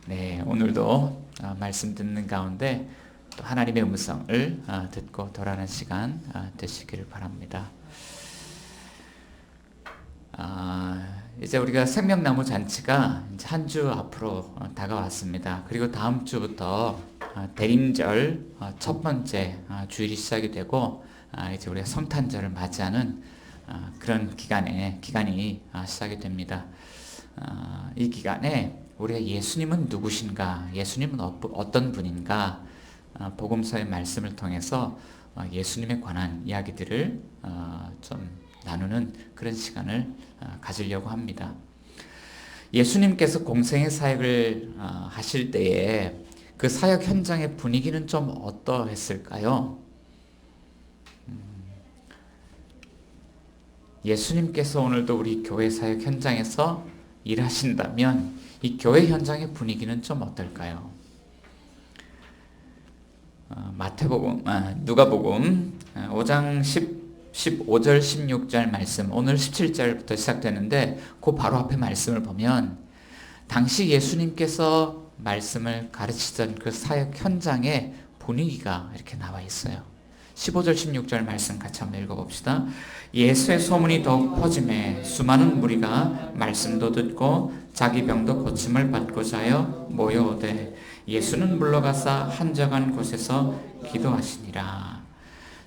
네, 오늘도 말씀 듣는 가운데 또 하나님의 음성을 듣고 돌아가는 시간 되시기를 바랍니다. 이제 우리가 생명나무 잔치가 한 주 앞으로 다가왔습니다. 그리고 다음 주부터 대림절 첫 번째 주일이 시작이 되고 이제 우리가 성탄절을 맞이하는 그런 기간이 시작이 됩니다. 이 기간에 우리가 예수님은 누구신가, 예수님은 어떤 분인가, 복음서의 말씀을 통해서 예수님에 관한 이야기들을 좀 나누는 그런 시간을 가지려고 합니다. 예수님께서 공생의 사역을 하실 때에 그 사역 현장의 분위기는 좀 어떠했을까요? 예수님께서 오늘도 우리 교회 사역 현장에서 일하신다면 이 교회 현장의 분위기는 좀 어떨까요? 마태복음, 누가복음 5장 15절 16절 말씀, 오늘 17절부터 시작되는데 그 바로 앞에 말씀을 보면 당시 예수님께서 말씀을 가르치던 그 사역 현장의 분위기가 이렇게 나와 있어요. 15절 16절 말씀 같이 한번 읽어봅시다. 예수의 소문이 더욱 퍼짐에 수많은 무리가 말씀도 듣고 자기 병도 고침을 받고자 하여 모여오되 예수는 물러가사 한적한 곳에서 기도하시니라.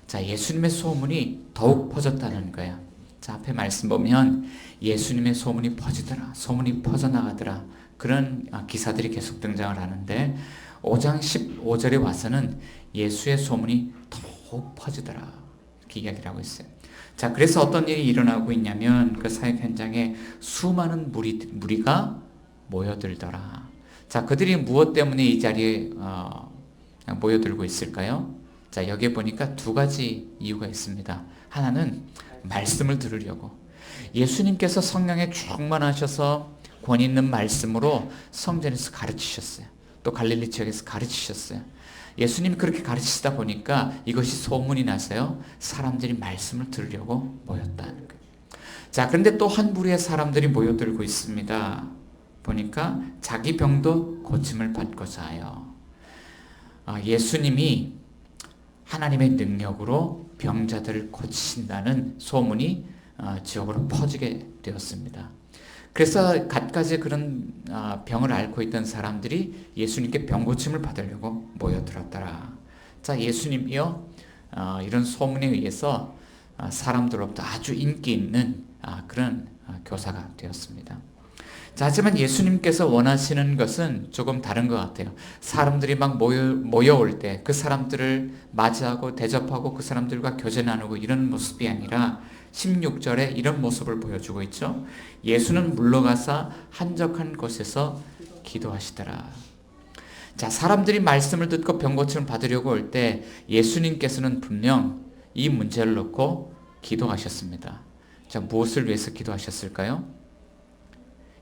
자, 예수님의 소문이 더욱 퍼졌다는 거예요. 자, 앞에 말씀 보면 예수님의 소문이 퍼지더라, 소문이 퍼져나가더라, 그런 기사들이 계속 등장을 하는데 5장 15절에 와서는 예수의 소문이 더욱 퍼지더라 이렇게 이야기를 하고 있어요. 자, 그래서 어떤 일이 일어나고 있냐면 그 사역 현장에 수많은 무리가 모여들더라. 자, 그들이 무엇 때문에 이 자리에 모여들고 있을까요? 자, 여기에 보니까 두 가지 이유가 있습니다. 하나는 말씀을 들으려고, 예수님께서 성령에 충만하셔서 권위 있는 말씀으로 성전에서 가르치셨어요. 또 갈릴리 지역에서 가르치셨어요. 예수님이 그렇게 가르치시다 보니까 이것이 소문이 나서요, 사람들이 말씀을 들으려고 모였다는 거예요. 자, 그런데 또 한 무리의 사람들이 모여들고 있습니다. 보니까 자기 병도 고침을 받고자 하여, 예수님이 하나님의 능력으로 병자들을 고치신다는 소문이 지역으로 퍼지게 되었습니다. 그래서 갖가지 그런 병을 앓고 있던 사람들이 예수님께 병고침을 받으려고 모여들었더라. 자, 예수님이요, 이런 소문에 의해서 사람들로부터 아주 인기 있는 그런 교사가 되었습니다. 자, 하지만 예수님께서 원하시는 것은 조금 다른 것 같아요. 사람들이 막 모여올 때 그 사람들을 맞이하고 대접하고 그 사람들과 교제 나누고 이런 모습이 아니라 16절에 이런 모습을 보여주고 있죠. 예수는 물러가사 한적한 곳에서 기도하시더라. 자, 사람들이 말씀을 듣고 병고침을 받으려고 올 때 예수님께서는 분명 이 문제를 놓고 기도하셨습니다. 자, 무엇을 위해서 기도하셨을까요?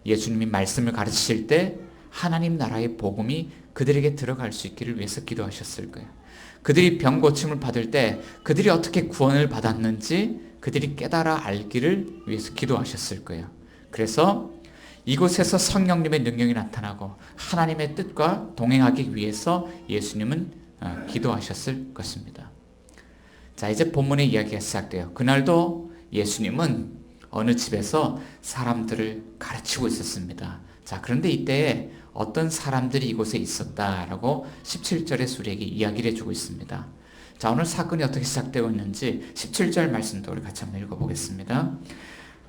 예수님이 말씀을 가르치실 때 하나님 나라의 복음이 그들에게 들어갈 수 있기를 위해서 기도하셨을 거예요. 그들이 병고침을 받을 때 그들이 어떻게 구원을 받았는지 그들이 깨달아 알기를 위해서 기도하셨을 거예요. 그래서 이곳에서 성령님의 능력이 나타나고 하나님의 뜻과 동행하기 위해서 예수님은 기도하셨을 것입니다. 자, 이제 본문의 이야기가 시작돼요. 그날도 예수님은 어느 집에서 사람들을 가르치고 있었습니다. 자, 그런데 이때에 어떤 사람들이 이곳에 있었다라고 17절에 우리에게 이야기를 해주고 있습니다. 자, 오늘 사건이 어떻게 시작되고 있는지 17절 말씀도 우리 같이 한번 읽어보겠습니다.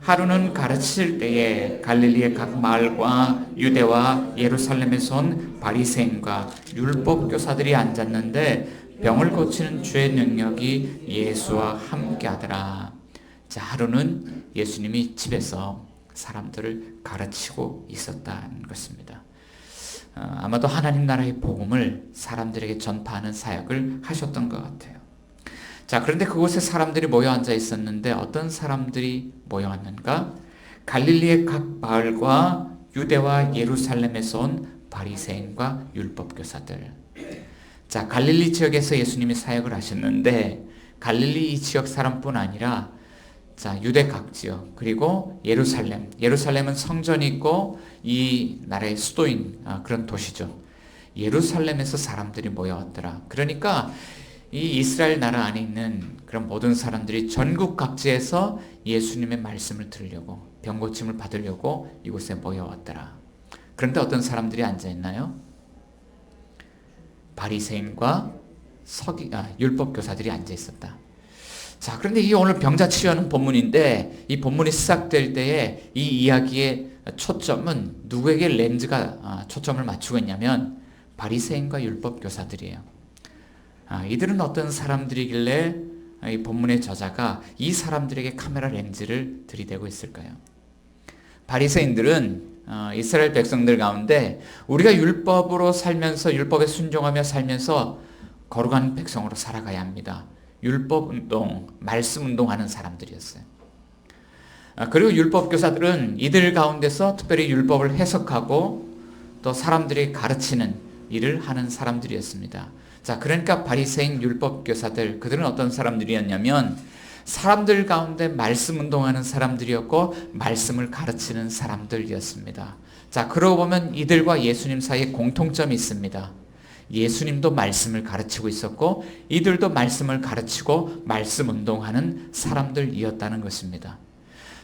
하루는 가르칠 때에 갈릴리의 각 마을과 유대와 예루살렘에서 온 바리새인과 율법 교사들이 앉았는데 병을 고치는 주의 능력이 예수와 함께하더라. 자, 하루는 예수님이 집에서 사람들을 가르치고 있었다는 것입니다. 아마도 하나님 나라의 복음을 사람들에게 전파하는 사역을 하셨던 것 같아요. 자, 그런데 그곳에 사람들이 모여 앉아 있었는데 어떤 사람들이 모여왔는가? 갈릴리의 각 마을과 유대와 예루살렘에서 온 바리새인과 율법 교사들. 자, 갈릴리 지역에서 예수님이 사역을 하셨는데 갈릴리 이 지역 사람뿐 아니라 자, 유대 각지요. 그리고 예루살렘. 예루살렘은 성전이 있고 이 나라의 수도인 그런 도시죠. 예루살렘에서 사람들이 모여왔더라. 그러니까 이 이스라엘 나라 안에 있는 그런 모든 사람들이 전국 각지에서 예수님의 말씀을 들으려고, 병고침을 받으려고 이곳에 모여왔더라. 그런데 어떤 사람들이 앉아있나요? 바리새인과 율법 교사들이 앉아있었다. 자, 그런데 이게 오늘 병자 치유하는 본문인데, 이 본문이 시작될 때에 이 이야기의 초점은 누구에게 렌즈가 초점을 맞추고 있냐면 바리새인과 율법 교사들이에요. 이들은 어떤 사람들이길래 이 본문의 저자가 이 사람들에게 카메라 렌즈를 들이대고 있을까요? 바리새인들은 이스라엘 백성들 가운데 우리가 율법으로 살면서, 율법에 순종하며 살면서 거룩한 백성으로 살아가야 합니다. 율법 운동, 말씀 운동하는 사람들이었어요. 그리고 율법 교사들은 이들 가운데서 특별히 율법을 해석하고 또 사람들이 가르치는 일을 하는 사람들이었습니다. 자, 그러니까 바리새인 율법 교사들, 그들은 어떤 사람들이었냐면 사람들 가운데 말씀 운동하는 사람들이었고 말씀을 가르치는 사람들이었습니다. 자, 그러고 보면 이들과 예수님 사이에 공통점이 있습니다. 예수님도 말씀을 가르치고 있었고 이들도 말씀을 가르치고 말씀 운동하는 사람들이었다는 것입니다.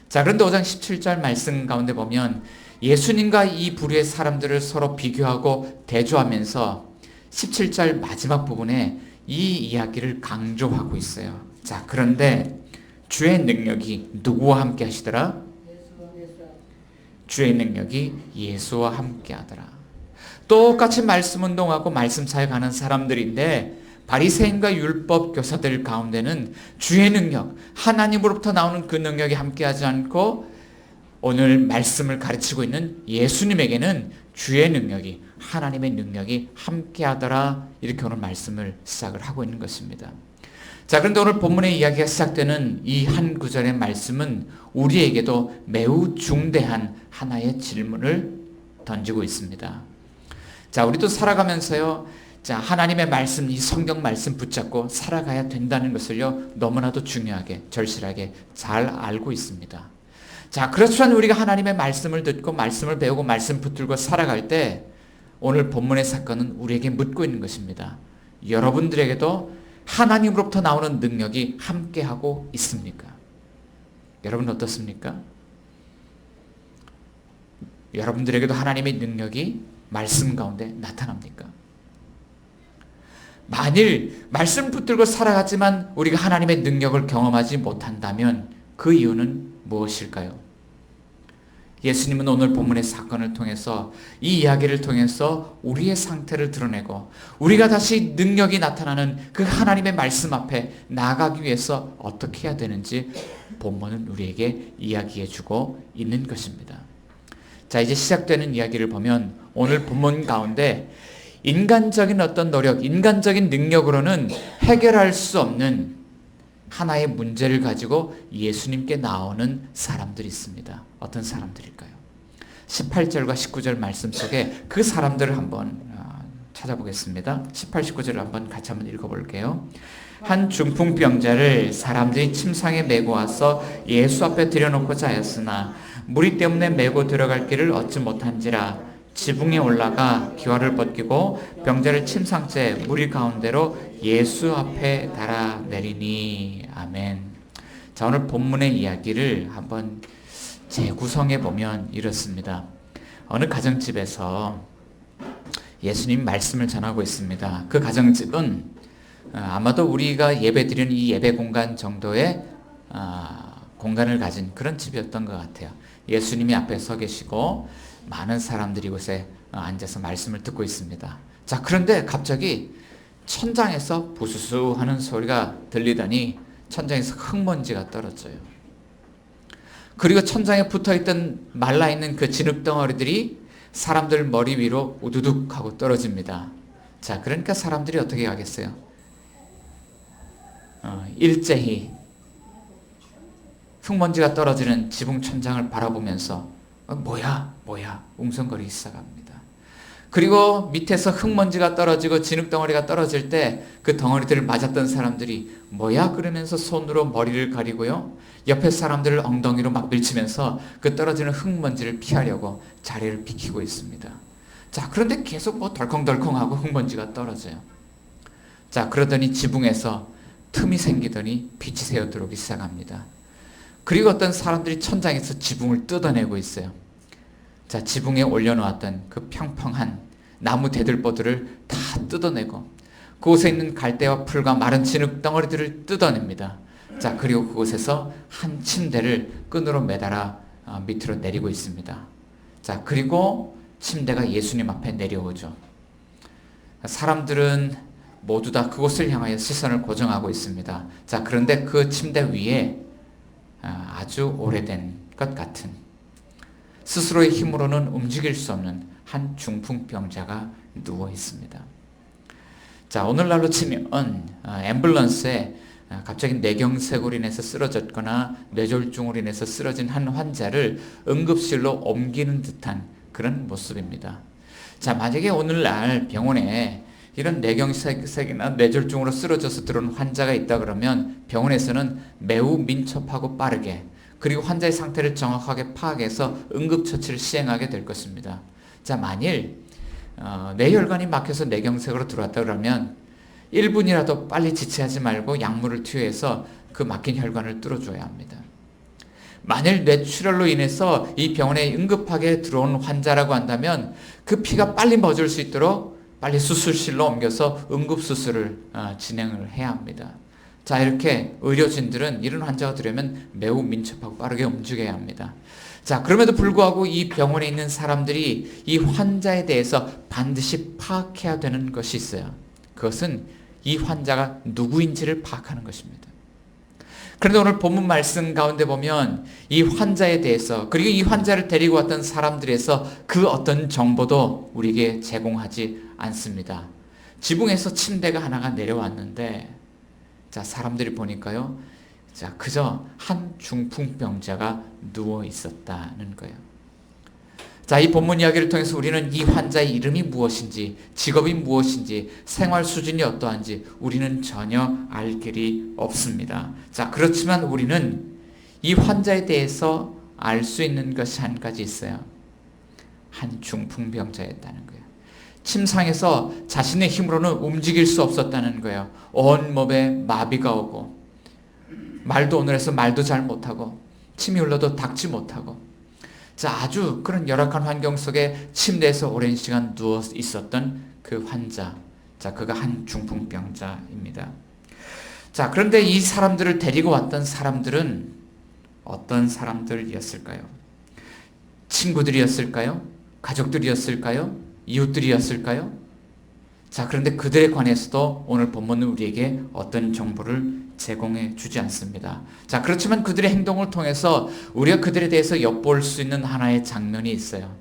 자, 그런데 5장 17절 말씀 가운데 보면 예수님과 이 부류의 사람들을 서로 비교하고 대조하면서 17절 마지막 부분에 이 이야기를 강조하고 있어요. 자, 그런데 주의 능력이 누구와 함께 하시더라? 주의 능력이 예수와 함께 하더라. 똑같이 말씀 운동하고 말씀 사역하는 사람들인데 바리새인과 율법 교사들 가운데는 주의 능력, 하나님으로부터 나오는 그 능력이 함께하지 않고 오늘 말씀을 가르치고 있는 예수님에게는 주의 능력이, 하나님의 능력이 함께하더라. 이렇게 오늘 말씀을 시작을 하고 있는 것입니다. 자, 그런데 오늘 본문의 이야기가 시작되는 이 한 구절의 말씀은 우리에게도 매우 중대한 하나의 질문을 던지고 있습니다. 자, 우리도 살아가면서요, 자, 하나님의 말씀, 이 성경 말씀 붙잡고 살아가야 된다는 것을요, 너무나도 중요하게, 절실하게 잘 알고 있습니다. 자, 그렇지만 우리가 하나님의 말씀을 듣고 말씀을 배우고 말씀 붙들고 살아갈 때 오늘 본문의 사건은 우리에게 묻고 있는 것입니다. 여러분들에게도 하나님으로부터 나오는 능력이 함께하고 있습니까? 여러분 어떻습니까? 여러분들에게도 하나님의 능력이 말씀 가운데 나타납니까? 만일 말씀 붙들고 살아갔지만 우리가 하나님의 능력을 경험하지 못한다면 그 이유는 무엇일까요? 예수님은 오늘 본문의 사건을 통해서 이 이야기를 통해서 우리의 상태를 드러내고 우리가 다시 능력이 나타나는 그 하나님의 말씀 앞에 나아가기 위해서 어떻게 해야 되는지 본문은 우리에게 이야기해 주고 있는 것입니다. 자, 이제 시작되는 이야기를 보면 오늘 본문 가운데 인간적인 어떤 노력, 인간적인 능력으로는 해결할 수 없는 하나의 문제를 가지고 예수님께 나오는 사람들이 있습니다. 어떤 사람들일까요? 18절과 19절 말씀 속에 그 사람들을 한번 찾아보겠습니다. 18, 19절을 한번 같이 한번 읽어볼게요. 한 중풍병자를 사람들이 침상에 메고 와서 예수 앞에 들여놓고자 하였으나 무리 때문에 메고 들어갈 길을 얻지 못한지라 지붕에 올라가 기와를 벗기고 병자를 침상째 무리 가운데로 예수 앞에 달아내리니. 아멘. 자, 오늘 본문의 이야기를 한번 재구성해 보면 이렇습니다. 어느 가정집에서 예수님 말씀을 전하고 있습니다. 그 가정집은 아마도 우리가 예배드리는 이 예배 공간 정도의 공간을 가진 그런 집이었던 것 같아요. 예수님이 앞에 서 계시고 많은 사람들이 이곳에 앉아서 말씀을 듣고 있습니다. 자, 그런데 갑자기 천장에서 부수수 하는 소리가 들리더니 천장에서 흙먼지가 떨어져요. 그리고 천장에 붙어있던 말라있는 그 진흙덩어리들이 사람들 머리 위로 우두둑 하고 떨어집니다. 자, 그러니까 사람들이 어떻게 하겠어요? 일제히 흙먼지가 떨어지는 지붕 천장을 바라보면서 뭐야 웅성거리기 시작합니다. 그리고 밑에서 흙먼지가 떨어지고 진흙덩어리가 떨어질 때 그 덩어리들을 맞았던 사람들이 뭐야? 그러면서 손으로 머리를 가리고요. 옆에 사람들을 엉덩이로 막 밀치면서 그 떨어지는 흙먼지를 피하려고 자리를 비키고 있습니다. 자, 그런데 계속 뭐 덜컹덜컹하고 흙먼지가 떨어져요. 자, 그러더니 지붕에서 틈이 생기더니 빛이 새어 들어오기 시작합니다. 그리고 어떤 사람들이 천장에서 지붕을 뜯어내고 있어요. 자, 지붕에 올려놓았던 그 평평한 나무 대들보들을 다 뜯어내고 그곳에 있는 갈대와 풀과 마른 진흙 덩어리들을 뜯어냅니다. 자, 그리고 그곳에서 한 침대를 끈으로 매달아 밑으로 내리고 있습니다. 자, 그리고 침대가 예수님 앞에 내려오죠. 사람들은 모두 다 그곳을 향하여 시선을 고정하고 있습니다. 자, 그런데 그 침대 위에 아주 오래된 것 같은 스스로의 힘으로는 움직일 수 없는 한 중풍병자가 누워 있습니다. 자, 오늘날로 치면 앰뷸런스에 갑자기 뇌경색으로 인해서 쓰러졌거나 뇌졸중으로 인해서 쓰러진 한 환자를 응급실로 옮기는 듯한 그런 모습입니다. 자, 만약에 오늘날 병원에 이런 뇌경색이나 뇌졸중으로 쓰러져서 들어온 환자가 있다 그러면 병원에서는 매우 민첩하고 빠르게 그리고 환자의 상태를 정확하게 파악해서 응급처치를 시행하게 될 것입니다. 자, 만일 뇌혈관이 막혀서 뇌경색으로 들어왔다 그러면 1분이라도 빨리 지체하지 말고 약물을 투여해서 그 막힌 혈관을 뚫어줘야 합니다. 만일 뇌출혈로 인해서 이 병원에 응급하게 들어온 환자라고 한다면 그 피가 빨리 멎을 수 있도록 빨리 수술실로 옮겨서 응급수술을 진행을 해야 합니다. 자, 이렇게 의료진들은 이런 환자가 들어오면 매우 민첩하고 빠르게 움직여야 합니다. 자, 그럼에도 불구하고 이 병원에 있는 사람들이 이 환자에 대해서 반드시 파악해야 되는 것이 있어요. 그것은 이 환자가 누구인지를 파악하는 것입니다. 그런데 오늘 본문 말씀 가운데 보면 이 환자에 대해서 그리고 이 환자를 데리고 왔던 사람들에서 그 어떤 정보도 우리에게 제공하지 않습니다. 지붕에서 침대가 하나가 내려왔는데 자, 사람들이 보니까요. 자, 그저 한 중풍병자가 누워 있었다는 거예요. 자, 이 본문 이야기를 통해서 우리는 이 환자의 이름이 무엇인지, 직업이 무엇인지, 생활 수준이 어떠한지 우리는 전혀 알 길이 없습니다. 자, 그렇지만 우리는 이 환자에 대해서 알 수 있는 것이 한 가지 있어요. 한 중풍병자였다는 거예요. 침상에서 자신의 힘으로는 움직일 수 없었다는 거예요. 온몸에 마비가 오고 말도 오늘에서 말도 잘 못하고 침이 흘러도 닦지 못하고 자, 아주 그런 열악한 환경 속에 침대에서 오랜 시간 누워 있었던 그 환자. 자, 그가 한 중풍병자입니다. 자, 그런데 이 사람들을 데리고 왔던 사람들은 어떤 사람들이었을까요? 친구들이었을까요? 가족들이었을까요? 이웃들이었을까요? 자, 그런데 그들에 관해서도 오늘 본문은 우리에게 어떤 정보를 제공해 주지 않습니다. 자, 그렇지만 그들의 행동을 통해서 우리가 그들에 대해서 엿볼 수 있는 하나의 장면이 있어요.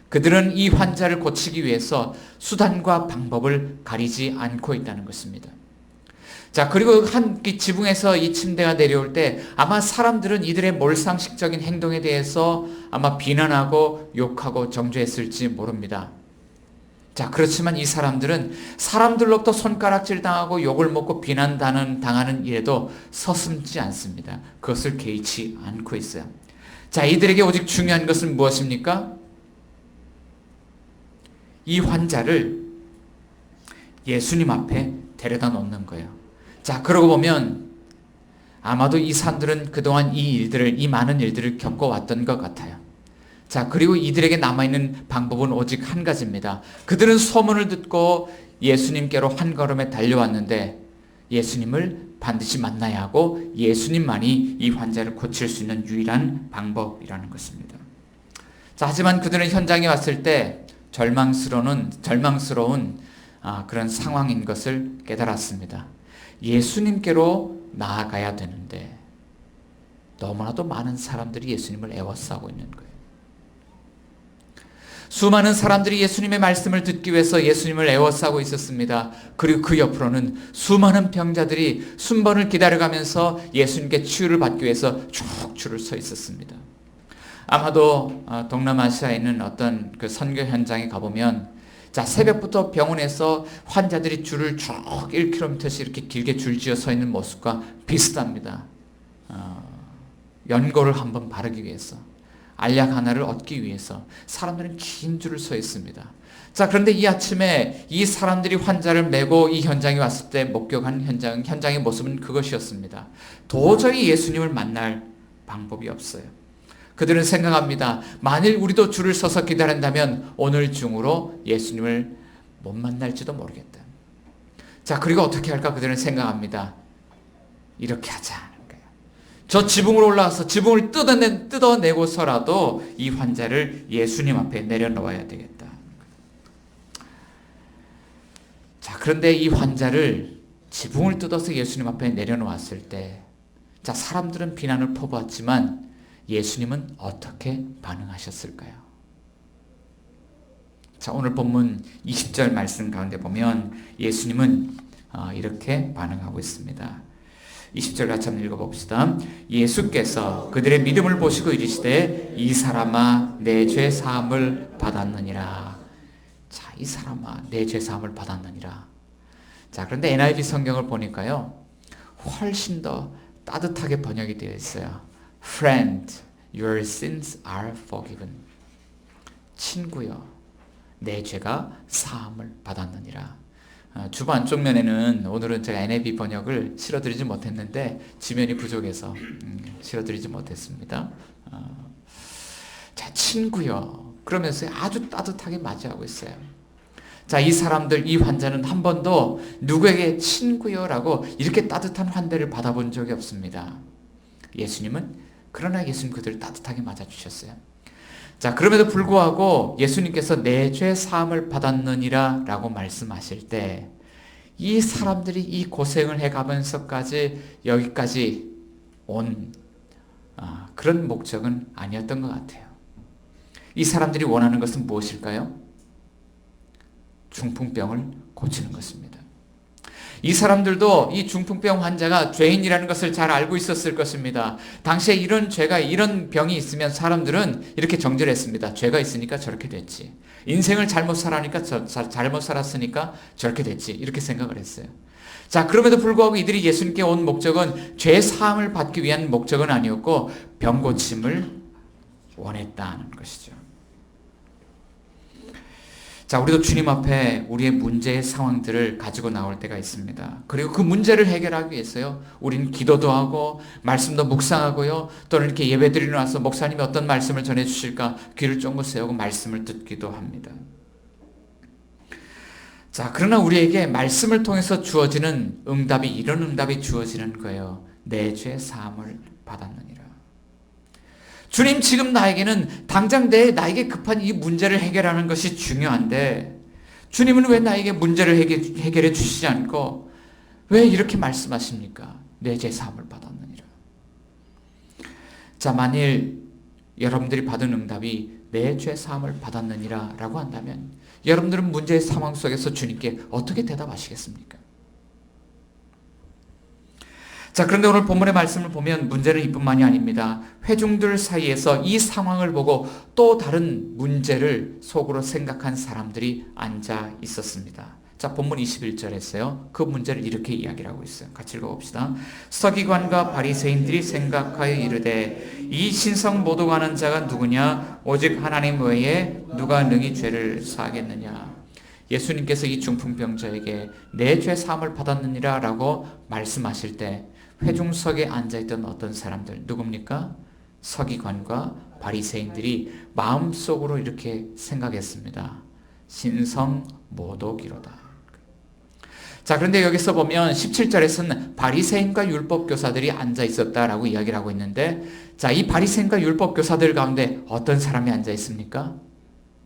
그들은 이 환자를 고치기 위해서 수단과 방법을 가리지 않고 있다는 것입니다. 자, 그리고 한 지붕에서 이 침대가 내려올 때 아마 사람들은 이들의 몰상식적인 행동에 대해서 아마 비난하고 욕하고 정죄했을지 모릅니다. 자, 그렇지만 이 사람들은 사람들로부터 손가락질 당하고 욕을 먹고 비난당하는 일에도 서슴지 않습니다. 그것을 개의치 않고 있어요. 자, 이들에게 오직 중요한 것은 무엇입니까? 이 환자를 예수님 앞에 데려다 놓는 거예요. 자, 그러고 보면 아마도 이 사람들은 그동안 이 많은 일들을 겪어왔던 것 같아요. 자, 그리고 이들에게 남아있는 방법은 오직 한 가지입니다. 그들은 소문을 듣고 예수님께로 한 걸음에 달려왔는데 예수님을 반드시 만나야 하고 예수님만이 이 환자를 고칠 수 있는 유일한 방법이라는 것입니다. 자, 하지만 그들은 현장에 왔을 때 절망스러운 그런 상황인 것을 깨달았습니다. 예수님께로 나아가야 되는데 너무나도 많은 사람들이 예수님을 애워싸고 있는 거예요. 수많은 사람들이 예수님의 말씀을 듣기 위해서 예수님을 애워싸고 있었습니다. 그리고 그 옆으로는 수많은 병자들이 순번을 기다려가면서 예수님께 치유를 받기 위해서 쭉 줄을 서 있었습니다. 아마도 동남아시아에 있는 어떤 그 선교 현장에 가보면 자, 새벽부터 병원에서 환자들이 줄을 쭉 1km씩 이렇게 길게 줄지어 서 있는 모습과 비슷합니다. 연고를 한번 바르기 위해서, 알약 하나를 얻기 위해서 사람들은 긴 줄을 서 있습니다. 자, 그런데 이 아침에 이 사람들이 환자를 메고 이 현장에 왔을 때 목격한 현장의 모습은 그것이었습니다. 도저히 예수님을 만날 방법이 없어요. 그들은 생각합니다. 만일 우리도 줄을 서서 기다린다면 오늘 중으로 예수님을 못 만날지도 모르겠다. 자, 그리고 어떻게 할까 그들은 생각합니다. 이렇게 하자. 저 지붕으로 올라와서 지붕을 뜯어내고서라도 이 환자를 예수님 앞에 내려놓아야 되겠다. 자, 그런데 이 환자를 지붕을 뜯어서 예수님 앞에 내려놓았을 때, 자, 사람들은 비난을 퍼부었지만 예수님은 어떻게 반응하셨을까요? 자, 오늘 본문 20절 말씀 가운데 보면 예수님은 이렇게 반응하고 있습니다. 20절 같이 한번 읽어봅시다. 예수께서 그들의 믿음을 보시고 이르시되 이 사람아 내 죄 사함을 받았느니라. 자, 이 사람아 내 죄 사함을 받았느니라. 자, 그런데 NIV 성경을 보니까요, 훨씬 더 따뜻하게 번역이 되어 있어요. Friend, your sins are forgiven. 친구여, 내 죄가 사함을 받았느니라. 주보 안쪽 면에는 오늘은 제가 NIV 번역을 실어드리지 못했는데 지면이 부족해서 실어드리지 못했습니다. 자, 친구여, 그러면서 아주 따뜻하게 맞이하고 있어요. 자, 이 사람들, 이 환자는 한 번도 누구에게 친구여라고 이렇게 따뜻한 환대를 받아본 적이 없습니다. 그러나 예수님 그들을 따뜻하게 맞아주셨어요. 자, 그럼에도 불구하고 예수님께서 내 죄 사함을 받았느니라 라고 말씀하실 때 이 사람들이 이 고생을 해가면서까지 여기까지 온 그런 목적은 아니었던 것 같아요. 이 사람들이 원하는 것은 무엇일까요? 중풍병을 고치는 것입니다. 이 사람들도 이 중풍병 환자가 죄인이라는 것을 잘 알고 있었을 것입니다. 당시에 이런 병이 있으면 사람들은 이렇게 정죄했습니다. 죄가 있으니까 저렇게 됐지. 인생을 잘못 살았으니까 저렇게 됐지. 이렇게 생각을 했어요. 자, 그럼에도 불구하고 이들이 예수님께 온 목적은 죄 사함을 받기 위한 목적은 아니었고 병 고침을 원했다는 것이죠. 자, 우리도 주님 앞에 우리의 문제의 상황들을 가지고 나올 때가 있습니다. 그리고 그 문제를 해결하기 위해서요, 우리는 기도도 하고 말씀도 묵상하고요, 또는 이렇게 예배드리러 와서 목사님이 어떤 말씀을 전해주실까 귀를 쫑긋 세우고 말씀을 듣기도 합니다. 자, 그러나 우리에게 말씀을 통해서 주어지는 응답이 이런 응답이 주어지는 거예요. 내 죄 사함을 받았느니라. 주님, 지금 나에게는 당장 나에게 급한 이 문제를 해결하는 것이 중요한데 주님은 왜 나에게 문제를 해결해 주시지 않고 왜 이렇게 말씀하십니까? 내 죄 사함을 받았느니라. 자, 만일 여러분들이 받은 응답이 내 죄 사함을 받았느니라 라고 한다면 여러분들은 문제의 상황 속에서 주님께 어떻게 대답하시겠습니까? 자, 그런데 오늘 본문의 말씀을 보면 문제는 이뿐만이 아닙니다. 회중들 사이에서 이 상황을 보고 또 다른 문제를 속으로 생각한 사람들이 앉아 있었습니다. 자, 본문 21절에서요. 그 문제를 이렇게 이야기를 하고 있어요. 같이 읽어봅시다. 서기관과 바리새인들이 생각하여 이르되 이 신성 모독하는 자가 누구냐? 오직 하나님 외에 누가 능히 죄를 사하겠느냐? 예수님께서 이 중풍병자에게 내 죄 사함을 받았느니라 라고 말씀하실 때 회중석에 앉아있던 어떤 사람들, 누굽니까? 서기관과 바리새인들이 마음속으로 이렇게 생각했습니다. 신성 모독이로다. 자, 그런데 여기서 보면 17절에서는 바리새인과 율법교사들이 앉아있었다라고 이야기를 하고 있는데, 자, 이 바리새인과 율법교사들 가운데 어떤 사람이 앉아있습니까?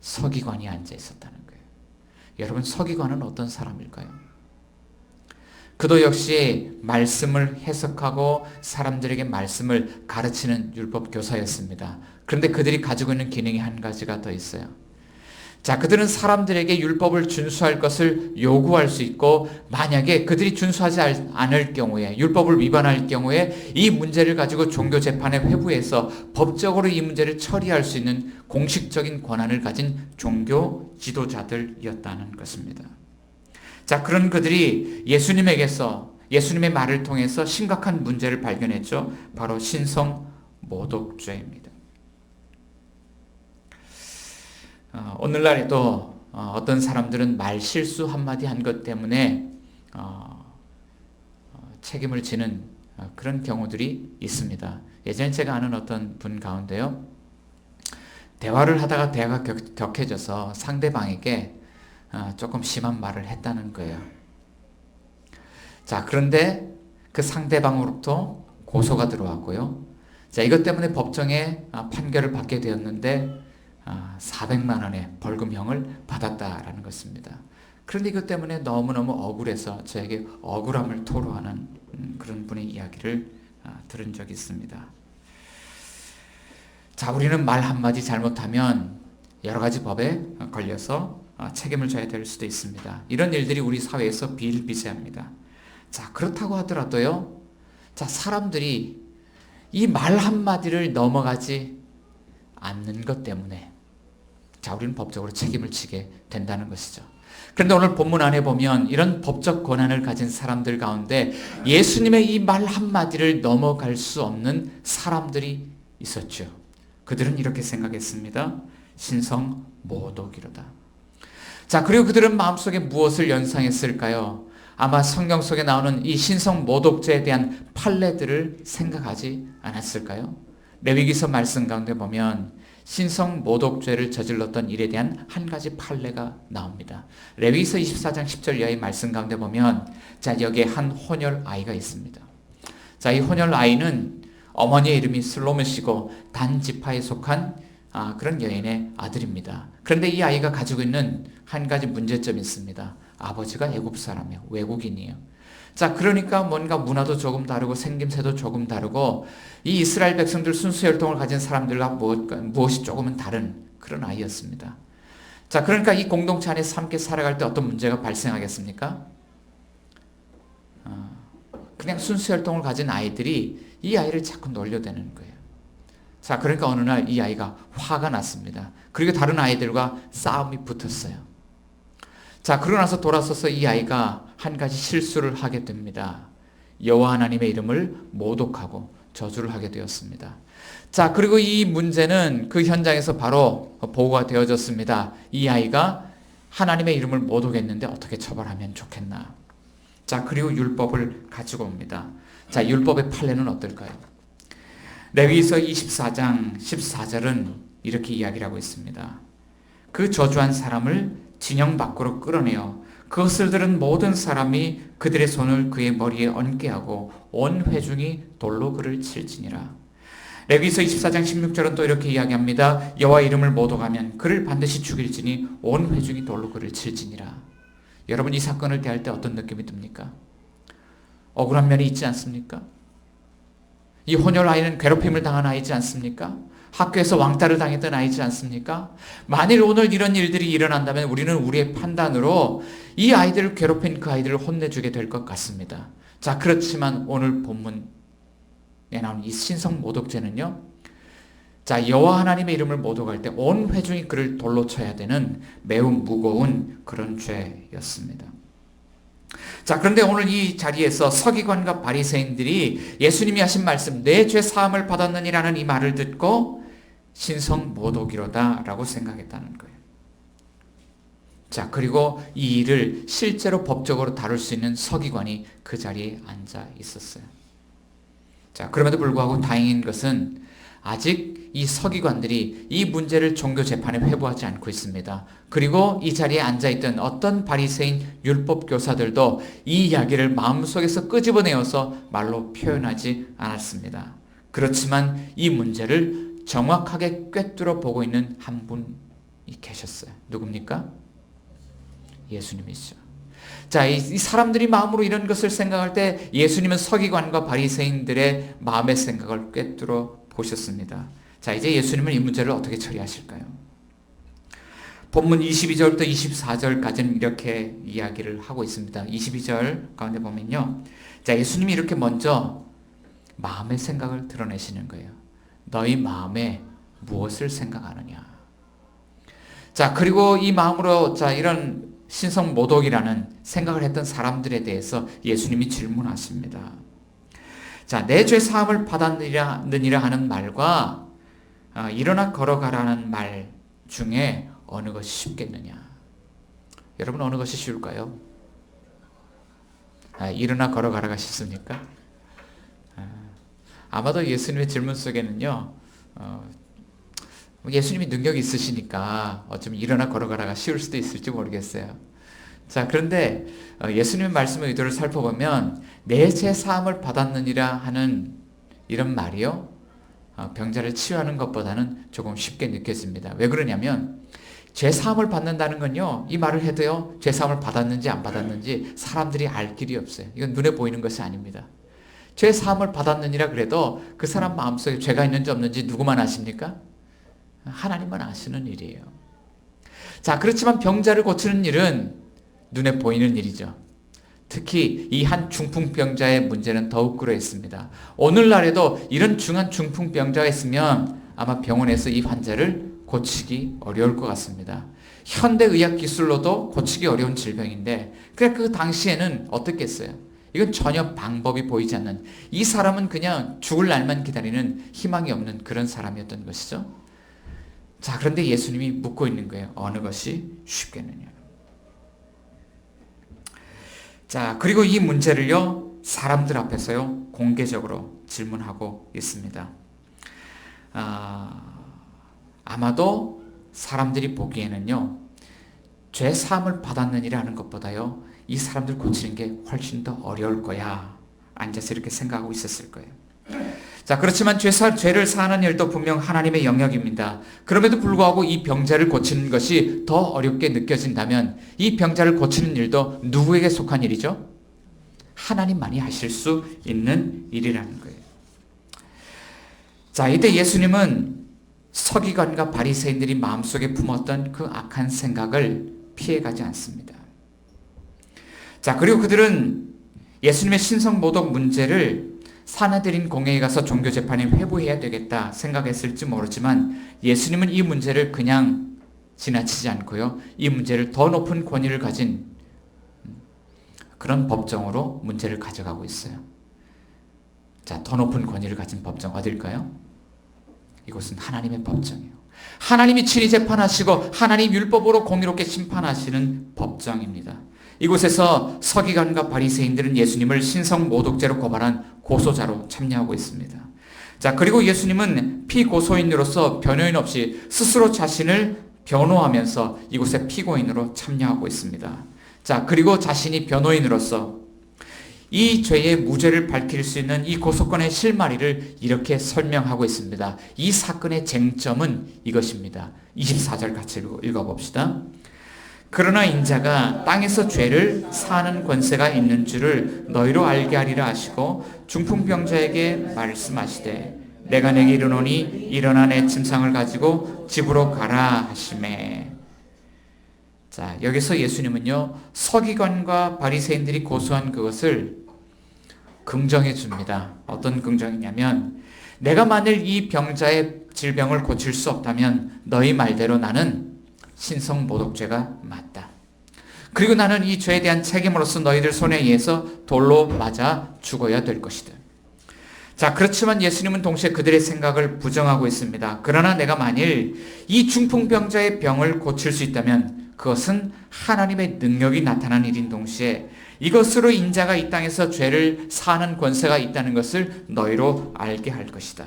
서기관이 앉아있었다는 거예요. 여러분, 서기관은 어떤 사람일까요? 그도 역시 말씀을 해석하고 사람들에게 말씀을 가르치는 율법 교사였습니다. 그런데 그들이 가지고 있는 기능이 한 가지가 더 있어요. 자, 그들은 사람들에게 율법을 준수할 것을 요구할 수 있고, 만약에 그들이 준수하지 않을 경우에, 율법을 위반할 경우에 이 문제를 가지고 종교 재판의 회부에서 법적으로 이 문제를 처리할 수 있는 공식적인 권한을 가진 종교 지도자들이었다는 것입니다. 자, 그런 그들이 예수님의 말을 통해서 심각한 문제를 발견했죠. 바로 신성 모독죄입니다. 오늘날에도 어떤 사람들은 말 실수 한마디 한 것 때문에 책임을 지는 그런 경우들이 있습니다. 예전에 제가 아는 어떤 분 가운데요, 대화를 하다가 대화가 격해져서 상대방에게 조금 심한 말을 했다는 거예요. 자, 그런데 그 상대방으로부터 고소가 들어왔고요. 자, 이것 때문에 법정에 판결을 받게 되었는데 400만 원의 벌금형을 받았다라는 것입니다. 그런데 이것 때문에 너무너무 억울해서 저에게 억울함을 토로하는 그런 분의 이야기를 들은 적이 있습니다. 자, 우리는 말 한마디 잘못하면 여러 가지 법에 걸려서 책임을 져야 될 수도 있습니다. 이런 일들이 우리 사회에서 비일비재합니다. 자, 그렇다고 하더라도요, 자, 사람들이 이 말 한마디를 넘어가지 않는 것 때문에 자, 우리는 법적으로 책임을 지게 된다는 것이죠. 그런데 오늘 본문 안에 보면 이런 법적 권한을 가진 사람들 가운데 예수님의 이 말 한마디를 넘어갈 수 없는 사람들이 있었죠. 그들은 이렇게 생각했습니다. 신성 모독이로다. 자, 그리고 그들은 마음속에 무엇을 연상했을까요? 아마 성경 속에 나오는 이 신성 모독죄에 대한 판례들을 생각하지 않았을까요? 레위기서 말씀 가운데 보면 신성 모독죄를 저질렀던 일에 대한 한 가지 판례가 나옵니다. 레위기서 24장 10절 이하의 말씀 가운데 보면, 자, 여기에 한 혼혈 아이가 있습니다. 자, 이 혼혈 아이는 어머니의 이름이 슬로미시고 단 지파에 속한 그런 여인의 아들입니다. 그런데 이 아이가 가지고 있는 한 가지 문제점이 있습니다. 아버지가 애굽 사람이에요. 외국인이에요. 자, 그러니까 뭔가 문화도 조금 다르고 생김새도 조금 다르고 이 이스라엘 백성들 순수 혈통을 가진 사람들과 무엇이 조금은 다른 그런 아이였습니다. 자, 그러니까 이 공동체 안에서 함께 살아갈 때 어떤 문제가 발생하겠습니까? 그냥 순수 혈통을 가진 아이들이 이 아이를 자꾸 놀려대는 거예요. 자, 그러니까 어느 날 이 아이가 화가 났습니다. 그리고 다른 아이들과 싸움이 붙었어요. 자, 그러고 나서 돌아서서 이 아이가 한 가지 실수를 하게 됩니다. 여호와 하나님의 이름을 모독하고 저주를 하게 되었습니다. 자, 그리고 이 문제는 그 현장에서 바로 보고가 되어졌습니다. 이 아이가 하나님의 이름을 모독했는데 어떻게 처벌하면 좋겠나. 자, 그리고 율법을 가지고 옵니다. 자, 율법의 판례는 어떨까요? 레위기서 24장 14절은 이렇게 이야기를 하고 있습니다. 그 저주한 사람을 진영 밖으로 끌어내어 그것을 들은 모든 사람이 그들의 손을 그의 머리에 얹게 하고 온 회중이 돌로 그를 칠지니라. 레위기서 24장 16절은 또 이렇게 이야기합니다. 여호와 이름을 모독하면 그를 반드시 죽일지니 온 회중이 돌로 그를 칠지니라. 여러분, 이 사건을 대할 때 어떤 느낌이 듭니까? 억울한 면이 있지 않습니까? 이 혼혈 아이는 괴롭힘을 당한 아이지 않습니까? 학교에서 왕따를 당했던 아이지 않습니까? 만일 오늘 이런 일들이 일어난다면 우리는 우리의 판단으로 이 아이들을 괴롭힌 그 아이들을 혼내주게 될 것 같습니다. 자, 그렇지만 오늘 본문에 나오는 이 신성 모독죄는요, 자, 여호와 하나님의 이름을 모독할 때 온 회중이 그를 돌로 쳐야 되는 매우 무거운 그런 죄였습니다. 자, 그런데 오늘 이 자리에서 서기관과 바리새인들이 예수님이 하신 말씀, 내 죄 사함을 받았느니라는 이 말을 듣고 신성 모독이로다 라고 생각했다는 거예요. 자, 그리고 이 일을 실제로 법적으로 다룰 수 있는 서기관이 그 자리에 앉아 있었어요. 자, 그럼에도 불구하고 다행인 것은 아직 이 서기관들이 이 문제를 종교 재판에 회부하지 않고 있습니다. 그리고 이 자리에 앉아있던 어떤 바리새인 율법 교사들도 이 이야기를 마음속에서 끄집어내어서 말로 표현하지 않았습니다. 그렇지만 이 문제를 정확하게 꿰뚫어 보고 있는 한 분이 계셨어요. 누굽니까? 예수님이시죠. 자, 이 사람들이 마음으로 이런 것을 생각할 때 예수님은 서기관과 바리새인들의 마음의 생각을 꿰뚫어 보셨습니다. 자, 이제 예수님은 이 문제를 어떻게 처리하실까요? 본문 22절부터 24절까지는 이렇게 이야기를 하고 있습니다. 22절 가운데 보면요. 자, 예수님이 이렇게 먼저 마음의 생각을 드러내시는 거예요. 너희 마음에 무엇을 생각하느냐. 자, 그리고 이 마음으로 자, 이런 신성모독이라는 생각을 했던 사람들에 대해서 예수님이 질문하십니다. 자, 내 죄 사함을 받았느니라 하는 말과 일어나 걸어가라는 말 중에 어느 것이 쉽겠느냐? 여러분, 어느 것이 쉬울까요? 일어나 걸어가라가 쉽습니까? 아마도 예수님의 질문 속에는요, 예수님이 능력이 있으시니까 어쩌면 일어나 걸어가라가 쉬울 수도 있을지 모르겠어요. 자, 그런데 예수님의 말씀의 의도를 살펴보면 내 죄 사함을 받았느니라 하는 이런 말이요, 병자를 치유하는 것보다는 조금 쉽게 느껴집니다. 왜 그러냐면 죄 사함을 받는다는 건요, 이 말을 해도요, 죄 사함을 받았는지 안 받았는지 사람들이 알 길이 없어요. 이건 눈에 보이는 것이 아닙니다. 죄 사함을 받았느니라 그래도 그 사람 마음속에 죄가 있는지 없는지 누구만 아십니까? 하나님만 아시는 일이에요. 자, 그렇지만 병자를 고치는 일은 눈에 보이는 일이죠. 특히 이 한 중풍병자의 문제는 더욱 그러했습니다. 오늘날에도 이런 중한 중풍병자가 있으면 아마 병원에서 이 환자를 고치기 어려울 것 같습니다. 현대의학 기술로도 고치기 어려운 질병인데, 그래 그 당시에는 어떻겠어요? 이건 전혀 방법이 보이지 않는, 이 사람은 그냥 죽을 날만 기다리는 희망이 없는 그런 사람이었던 것이죠. 자, 그런데 예수님이 묻고 있는 거예요. 어느 것이 쉽겠느냐. 자, 그리고 이 문제를요, 사람들 앞에서요, 공개적으로 질문하고 있습니다. 아마도 사람들이 보기에는요, 죄 사함을 받았느니라 하는 것보다요, 이 사람들 고치는 게 훨씬 더 어려울 거야. 앉아서 이렇게 생각하고 있었을 거예요. 자, 그렇지만 죄를 사하는 일도 분명 하나님의 영역입니다. 그럼에도 불구하고 이 병자를 고치는 것이 더 어렵게 느껴진다면 이 병자를 고치는 일도 누구에게 속한 일이죠? 하나님만이 하실 수 있는 일이라는 거예요. 자, 이때 예수님은 서기관과 바리새인들이 마음속에 품었던 그 악한 생각을 피해가지 않습니다. 자, 그리고 그들은 예수님의 신성모독 문제를 사내들인 공회에 가서 종교재판에 회부해야 되겠다 생각했을지 모르지만 예수님은 이 문제를 그냥 지나치지 않고요, 이 문제를 더 높은 권위를 가진 그런 법정으로 문제를 가져가고 있어요. 자, 더 높은 권위를 가진 법정 어딜까요? 이곳은 하나님의 법정이에요. 하나님이 친히 재판하시고 하나님 율법으로 공의롭게 심판하시는 법정입니다. 이곳에서 서기관과 바리새인들은 예수님을 신성모독죄로 고발한 고소자로 참여하고 있습니다. 자, 그리고 예수님은 피고소인으로서 변호인 없이 스스로 자신을 변호하면서 이곳에 피고인으로 참여하고 있습니다. 자, 그리고 자신이 변호인으로서 이 죄의 무죄를 밝힐 수 있는 이 고소권의 실마리를 이렇게 설명하고 있습니다. 이 사건의 쟁점은 이것입니다. 24절 같이 읽어봅시다. 그러나 인자가 땅에서 죄를 사하는 권세가 있는 줄을 너희로 알게 하리라 하시고 중풍병자에게 말씀하시되 내가 내게 이르노니 일어나 내 침상을 가지고 집으로 가라 하시매. 자, 여기서 예수님은요, 서기관과 바리새인들이 고소한 그것을 긍정해 줍니다. 어떤 긍정이냐면, 내가 만일 이 병자의 질병을 고칠 수 없다면 너희 말대로 나는 신성모독죄가 맞다. 그리고 나는 이 죄에 대한 책임으로서 너희들 손에 의해서 돌로 맞아 죽어야 될 것이다. 자, 그렇지만 예수님은 동시에 그들의 생각을 부정하고 있습니다. 그러나 내가 만일 이 중풍병자의 병을 고칠 수 있다면 그것은 하나님의 능력이 나타난 일인 동시에 이것으로 인자가 이 땅에서 죄를 사하는 권세가 있다는 것을 너희로 알게 할 것이다.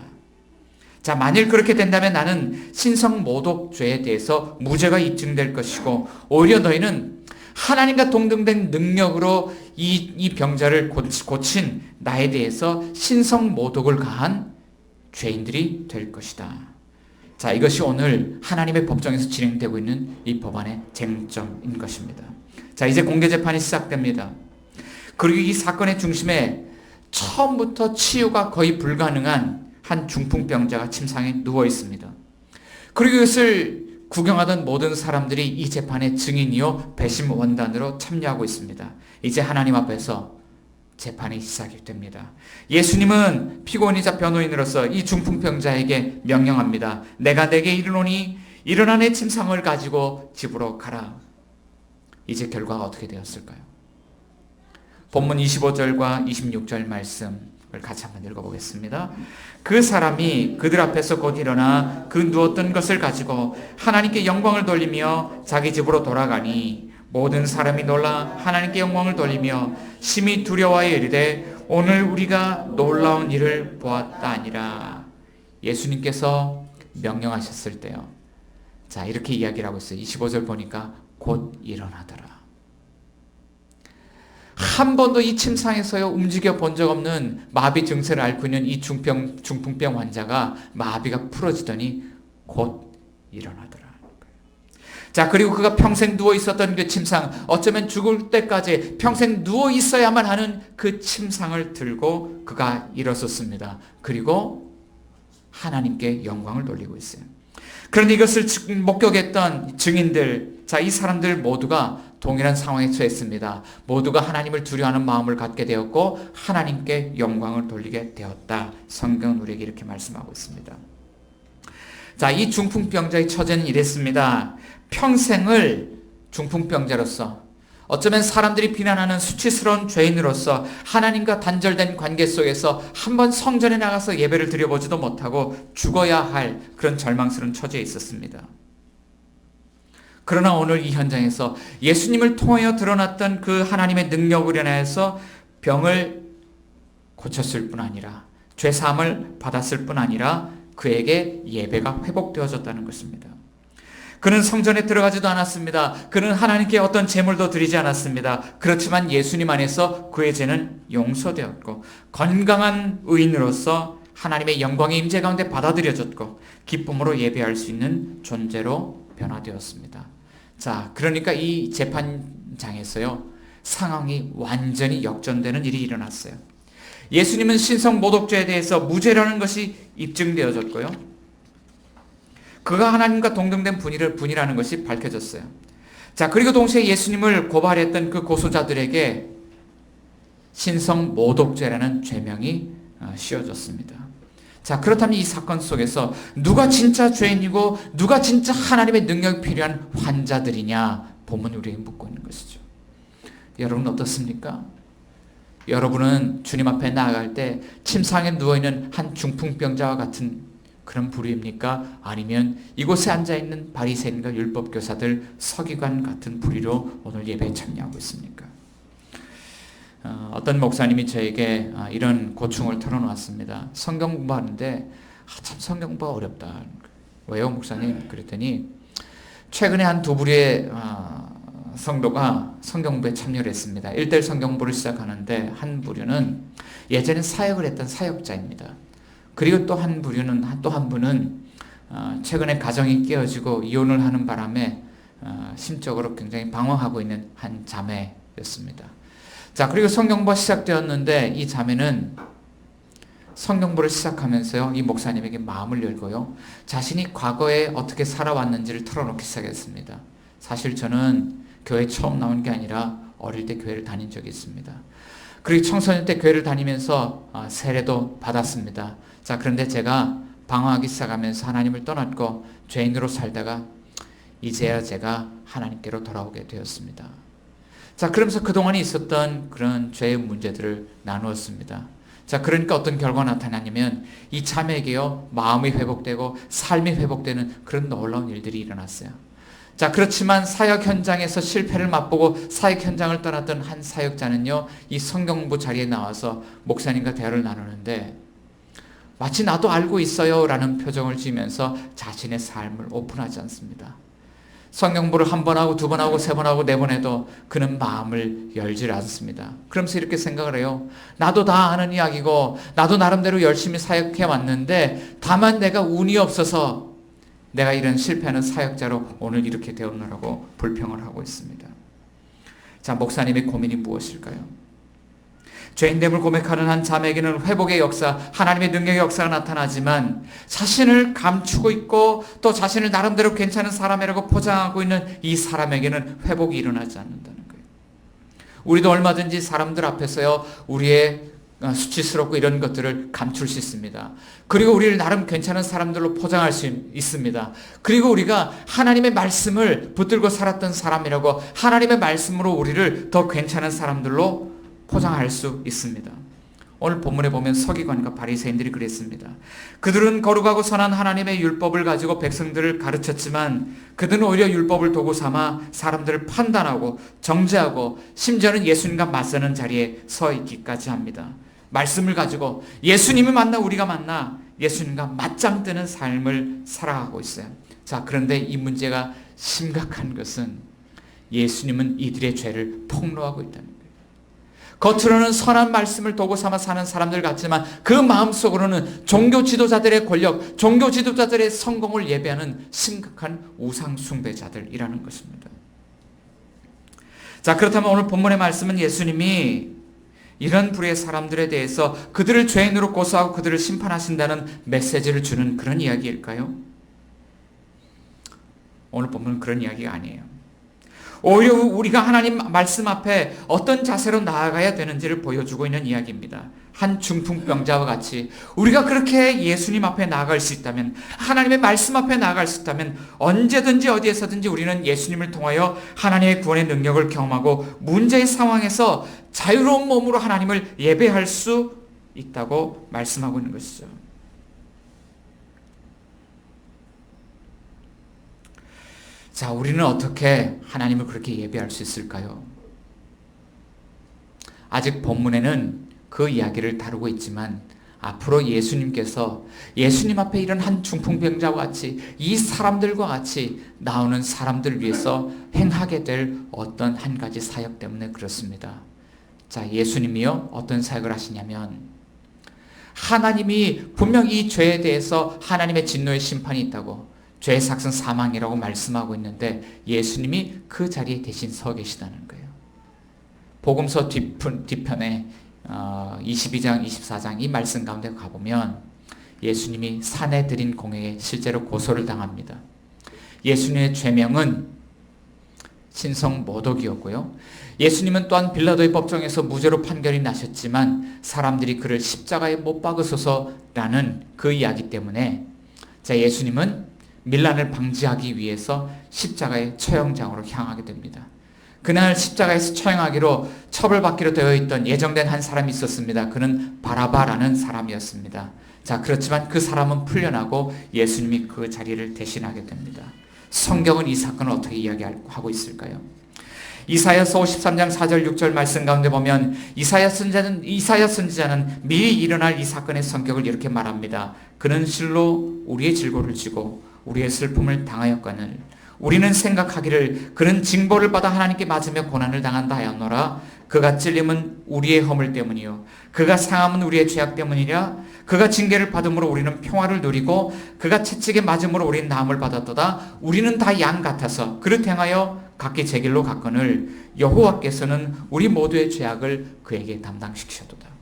자, 만일 그렇게 된다면 나는 신성모독죄에 대해서 무죄가 입증될 것이고 오히려 너희는 하나님과 동등된 능력으로 이 병자를 고친 나에 대해서 신성모독을 가한 죄인들이 될 것이다. 자, 이것이 오늘 하나님의 법정에서 진행되고 있는 이 법안의 쟁점인 것입니다. 자, 이제 공개재판이 시작됩니다. 그리고 이 사건의 중심에 처음부터 치유가 거의 불가능한 한 중풍병자가 침상에 누워 있습니다. 그리고 이것을 구경하던 모든 사람들이 이 재판의 증인이요 배심 원단으로 참여하고 있습니다. 이제 하나님 앞에서 재판이 시작이 됩니다. 예수님은 피고인이자 변호인으로서 이 중풍병자에게 명령합니다. 내가 내게 이르노니 일어나 내 침상을 가지고 집으로 가라. 이제 결과가 어떻게 되었을까요? 본문 25절과 26절 말씀을 같이 한번 읽어보겠습니다. 그 사람이 그들 앞에서 곧 일어나 그 누웠던 것을 가지고 하나님께 영광을 돌리며 자기 집으로 돌아가니 모든 사람이 놀라 하나님께 영광을 돌리며 심히 두려워하여 이르되 오늘 우리가 놀라운 일을 보았다 아니라. 예수님께서 명령하셨을 때요. 자, 이렇게 이야기를 하고 있어요. 25절 보니까 곧 일어나더라. 한 번도 이 침상에서요 움직여 본 적 없는 마비 증세를 앓고 있는 이 중풍병 환자가 마비가 풀어지더니 곧 일어나더라. 자, 그리고 그가 평생 누워 있었던 그 침상, 어쩌면 죽을 때까지 평생 누워 있어야만 하는 그 침상을 들고 그가 일어섰습니다. 그리고 하나님께 영광을 돌리고 있어요. 그런데 이것을 목격했던 증인들, 자, 이 사람들 모두가 동일한 상황에 처했습니다. 모두가 하나님을 두려워하는 마음을 갖게 되었고 하나님께 영광을 돌리게 되었다. 성경은 우리에게 이렇게 말씀하고 있습니다. 자, 이 중풍병자의 처제는 이랬습니다. 평생을 중풍병자로서, 어쩌면 사람들이 비난하는 수치스러운 죄인으로서 하나님과 단절된 관계 속에서 한번 성전에 나가서 예배를 드려보지도 못하고 죽어야 할 그런 절망스러운 처지에 있었습니다. 그러나 오늘 이 현장에서 예수님을 통하여 드러났던 그 하나님의 능력을 인하여서 병을 고쳤을 뿐 아니라 죄사함을 받았을 뿐 아니라 그에게 예배가 회복되어졌다는 것입니다. 그는 성전에 들어가지도 않았습니다. 그는 하나님께 어떤 제물도 드리지 않았습니다. 그렇지만 예수님 안에서 그의 죄는 용서되었고 건강한 의인으로서 하나님의 영광의 임재 가운데 받아들여졌고 기쁨으로 예배할 수 있는 존재로 변화되었습니다. 자, 그러니까 이 재판장에서요 상황이 완전히 역전되는 일이 일어났어요. 예수님은 신성 모독죄에 대해서 무죄라는 것이 입증되어졌고요. 그가 하나님과 동등된 분이라는 것이 밝혀졌어요. 자, 그리고 동시에 예수님을 고발했던 그 고소자들에게 신성 모독죄라는 죄명이 씌워졌습니다. 자, 그렇다면 이 사건 속에서 누가 진짜 죄인이고 누가 진짜 하나님의 능력이 필요한 환자들이냐, 본문이 우리에게 묻고 있는 것이죠. 여러분 어떻습니까? 여러분은 주님 앞에 나아갈 때 침상에 누워있는 한 중풍병자와 같은 그런 부류입니까? 아니면 이곳에 앉아있는 바리새인과 율법교사들, 서기관 같은 부류로 오늘 예배에 참여하고 있습니까? 어떤 목사님이 저에게 이런 고충을 털어놓았습니다. 성경 공부하는데 참 성경 공부가 어렵다. 왜요, 목사님? 그랬더니 최근에 한 두 부류의 성도가 성경 공부에 참여를 했습니다. 1대1 성경 공부를 시작하는데 한 부류는 예전에 사역을 했던 사역자입니다. 그리고 또 한 부류는, 또 한 분은 최근에 가정이 깨어지고 이혼을 하는 바람에 심적으로 굉장히 방황하고 있는 한 자매였습니다. 자, 그리고 성경부가 시작되었는데 이 자매는 성경부를 시작하면서요 이 목사님에게 마음을 열고요 자신이 과거에 어떻게 살아왔는지를 털어놓기 시작했습니다. 사실 저는 교회 처음 나온 게 아니라 어릴 때 교회를 다닌 적이 있습니다. 그리고 청소년 때 교회를 다니면서 세례도 받았습니다. 자, 그런데 제가 방황하기 시작하면서 하나님을 떠났고 죄인으로 살다가 이제야 제가 하나님께로 돌아오게 되었습니다. 자, 그러면서 그동안에 있었던 그런 죄의 문제들을 나누었습니다. 자, 그러니까 어떤 결과가 나타나냐면 이 자매에게요 마음이 회복되고 삶이 회복되는 그런 놀라운 일들이 일어났어요. 자, 그렇지만 사역 현장에서 실패를 맛보고 사역 현장을 떠났던 한 사역자는요 이 성경 공부 자리에 나와서 목사님과 대화를 나누는데 마치 나도 알고 있어요 라는 표정을 지으면서 자신의 삶을 오픈하지 않습니다. 성경 공부를 한 번 하고 두 번 하고 세 번 하고 네 번 해도 그는 마음을 열지 않습니다. 그러면서 이렇게 생각을 해요. 나도 다 아는 이야기고 나도 나름대로 열심히 사역해 왔는데 다만 내가 운이 없어서 내가 이런 실패하는 사역자로 오늘 이렇게 되었노라고 불평을 하고 있습니다. 자, 목사님의 고민이 무엇일까요? 죄인됨을 고백하는 한 자매에게는 회복의 역사, 하나님의 능력의 역사가 나타나지만 자신을 감추고 있고 또 자신을 나름대로 괜찮은 사람이라고 포장하고 있는 이 사람에게는 회복이 일어나지 않는다는 거예요. 우리도 얼마든지 사람들 앞에서요, 우리의 수치스럽고 이런 것들을 감출 수 있습니다. 그리고 우리를 나름 괜찮은 사람들로 포장할 수 있습니다. 그리고 우리가 하나님의 말씀을 붙들고 살았던 사람이라고 하나님의 말씀으로 우리를 더 괜찮은 사람들로 포장할 수 있습니다. 오늘 본문에 보면 서기관과 바리새인들이 그랬습니다. 그들은 거룩하고 선한 하나님의 율법을 가지고 백성들을 가르쳤지만 그들은 오히려 율법을 도구 삼아 사람들을 판단하고 정죄하고 심지어는 예수님과 맞서는 자리에 서 있기까지 합니다. 말씀을 가지고 예수님을 만나 우리가 만나 예수님과 맞짱 뜨는 삶을 살아가고 있어요. 자, 그런데 이 문제가 심각한 것은 예수님은 이들의 죄를 폭로하고 있다는 거예요. 겉으로는 선한 말씀을 도구 삼아 사는 사람들 같지만 그 마음속으로는 종교 지도자들의 권력, 종교 지도자들의 성공을 예배하는 심각한 우상 숭배자들이라는 것입니다. 자, 그렇다면 오늘 본문의 말씀은 예수님이 이런 불의의 사람들에 대해서 그들을 죄인으로 고소하고 그들을 심판하신다는 메시지를 주는 그런 이야기일까요? 오늘 본문은 그런 이야기가 아니에요. 오히려 우리가 하나님 말씀 앞에 어떤 자세로 나아가야 되는지를 보여주고 있는 이야기입니다. 한 중풍병자와 같이 우리가 그렇게 예수님 앞에 나아갈 수 있다면, 하나님의 말씀 앞에 나아갈 수 있다면 언제든지 어디에서든지 우리는 예수님을 통하여 하나님의 구원의 능력을 경험하고 문제의 상황에서 자유로운 몸으로 하나님을 예배할 수 있다고 말씀하고 있는 것이죠. 자, 우리는 어떻게 하나님을 그렇게 예배할 수 있을까요? 아직 본문에는 그 이야기를 다루고 있지만 앞으로 예수님께서 예수님 앞에 이런 한 중풍병자와 같이 이 사람들과 같이 나오는 사람들을 위해서 행하게 될 어떤 한 가지 사역 때문에 그렇습니다. 자, 예수님이요, 어떤 사역을 하시냐면 하나님이 분명히 이 죄에 대해서 하나님의 진노의 심판이 있다고, 죄의 삭은 사망이라고 말씀하고 있는데 예수님이 그 자리에 대신 서 계시다는 거예요. 복음서 뒤편에 22장, 24장 이 말씀 가운데 가보면 예수님이 산에 드린 공회에 실제로 고소를 당합니다. 예수님의 죄명은 신성 모독이었고요. 예수님은 또한 빌라도의 법정에서 무죄로 판결이 나셨지만 사람들이 그를 십자가에 못 박으소서라는 그 이야기 때문에 자, 예수님은 밀란을 방지하기 위해서 십자가의 처형장으로 향하게 됩니다. 그날 십자가에서 처형하기로 처벌받기로 되어 있던 예정된 한 사람이 있었습니다. 그는 바라바라는 사람이었습니다. 자, 그렇지만 그 사람은 풀려나고 예수님이 그 자리를 대신하게 됩니다. 성경은 이 사건을 어떻게 이야기하고 있을까요? 이사야서 53장 4절 6절 말씀 가운데 보면 이사야 선지자는 미리 일어날 이 사건의 성격을 이렇게 말합니다. 그는 실로 우리의 질고를 지고 우리의 슬픔을 당하였거늘 우리는 생각하기를 그는 징벌을 받아 하나님께 맞으며 고난을 당한다 하였노라. 그가 찔림은 우리의 허물 때문이요 그가 상함은 우리의 죄악 때문이라. 그가 징계를 받음으로 우리는 평화를 누리고 그가 채찍에 맞음으로 우리는 나음을 받았도다. 우리는 다 양 같아서 그릇 행하여 각기 제 길로 갔거늘 여호와께서는 우리 모두의 죄악을 그에게 담당시키셨도다.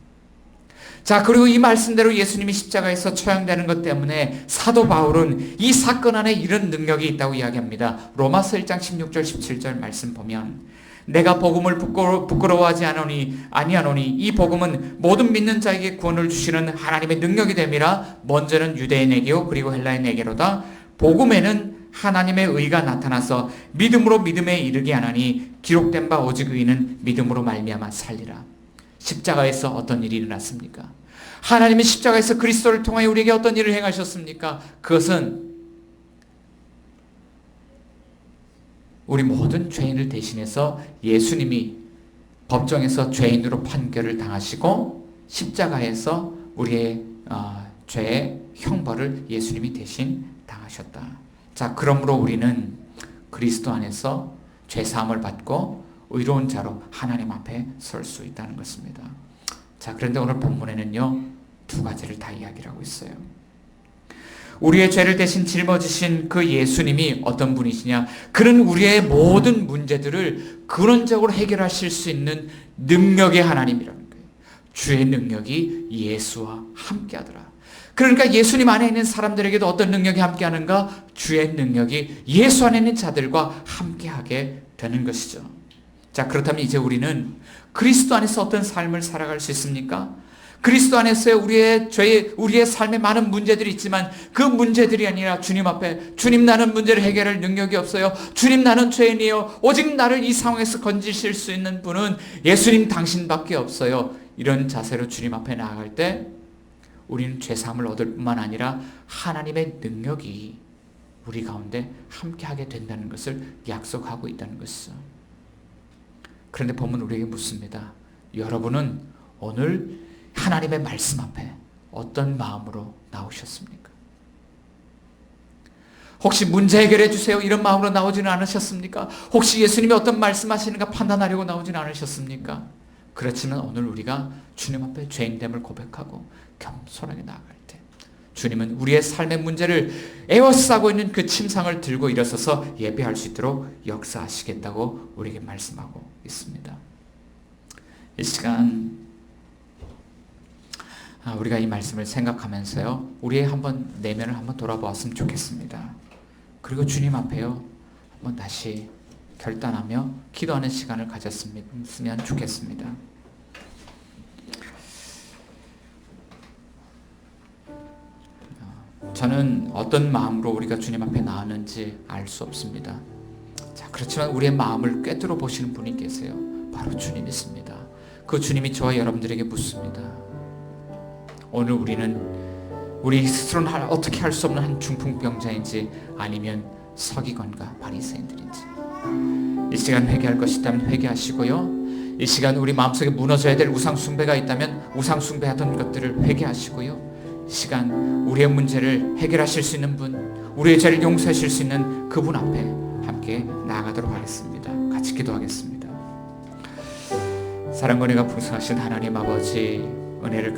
자, 그리고 이 말씀대로 예수님이 십자가에서 처형되는 것 때문에 사도 바울은 이 사건 안에 이런 능력이 있다고 이야기합니다. 로마서 1장 16절 17절 말씀 보면 내가 복음을 부끄러워하지 아니하노니 이 복음은 모든 믿는 자에게 구원을 주시는 하나님의 능력이 됨이라. 먼저는 유대인에게요 그리고 헬라인에게로다. 복음에는 하나님의 의가 나타나서 믿음으로 믿음에 이르게 하나니 기록된 바 오직 의인은 믿음으로 말미암아 살리라. 십자가에서 어떤 일이 일어났습니까? 하나님이 십자가에서 그리스도를 통하여 우리에게 어떤 일을 행하셨습니까? 그것은 우리 모든 죄인을 대신해서 예수님이 법정에서 죄인으로 판결을 당하시고 십자가에서 우리의 죄의 형벌을 예수님이 대신 당하셨다. 자, 그러므로 우리는 그리스도 안에서 죄사함을 받고 의로운 자로 하나님 앞에 설 수 있다는 것입니다. 자, 그런데 오늘 본문에는요, 두 가지를 다 이야기를 하고 있어요. 우리의 죄를 대신 짊어지신 그 예수님이 어떤 분이시냐? 그는 우리의 모든 문제들을 근원적으로 해결하실 수 있는 능력의 하나님이라는 거예요. 주의 능력이 예수와 함께하더라. 그러니까 예수님 안에 있는 사람들에게도 어떤 능력이 함께하는가? 주의 능력이 예수 안에 있는 자들과 함께하게 되는 것이죠. 자, 그렇다면 이제 우리는 그리스도 안에서 어떤 삶을 살아갈 수 있습니까? 그리스도 안에서 우리의 삶에 많은 문제들이 있지만 그 문제들이 아니라 주님 앞에, 주님, 나는 문제를 해결할 능력이 없어요. 주님, 나는 죄인이요. 오직 나를 이 상황에서 건지실 수 있는 분은 예수님 당신밖에 없어요. 이런 자세로 주님 앞에 나아갈 때 우리는 죄사함을 얻을 뿐만 아니라 하나님의 능력이 우리 가운데 함께하게 된다는 것을 약속하고 있다는 것이죠. 그런데 본문 우리에게 묻습니다. 여러분은 오늘 하나님의 말씀 앞에 어떤 마음으로 나오셨습니까? 혹시 문제 해결해 주세요 이런 마음으로 나오지는 않으셨습니까? 혹시 예수님이 어떤 말씀하시는가 판단하려고 나오지는 않으셨습니까? 그렇지만 오늘 우리가 주님 앞에 죄인됨을 고백하고 겸손하게 나아갈 때 주님은 우리의 삶의 문제를 에워싸고 있는 그 침상을 들고 일어서서 예배할 수 있도록 역사하시겠다고 우리에게 말씀하고 있습니다. 이 시간 우리가 이 말씀을 생각하면서요, 우리의 한번 내면을 한번 돌아보았으면 좋겠습니다. 그리고 주님 앞에요, 한번 다시 결단하며 기도하는 시간을 가졌으면 좋겠습니다. 저는 어떤 마음으로 우리가 주님 앞에 나왔는지 알 수 없습니다. 자, 그렇지만 우리의 마음을 꿰뚫어 보시는 분이 계세요. 바로 주님이십니다. 그 주님이 저와 여러분들에게 묻습니다. 오늘 우리는 우리 스스로는 어떻게 할 수 없는 한 중풍병자인지 아니면 서기관과 바리새인들인지 이 시간 회개할 것이 있다면 회개하시고요. 이 시간 우리 마음속에 무너져야 될 우상 숭배가 있다면 우상 숭배하던 것들을 회개하시고요. 이 시간 우리의 문제를 해결하실 수 있는 분, 우리의 죄를 용서하실 수 있는 그분 앞에 함께 나아가도록 하겠습니다. 같이 기도하겠습니다. 사랑과 은혜가 풍성하신 하나님 아버지, 은혜를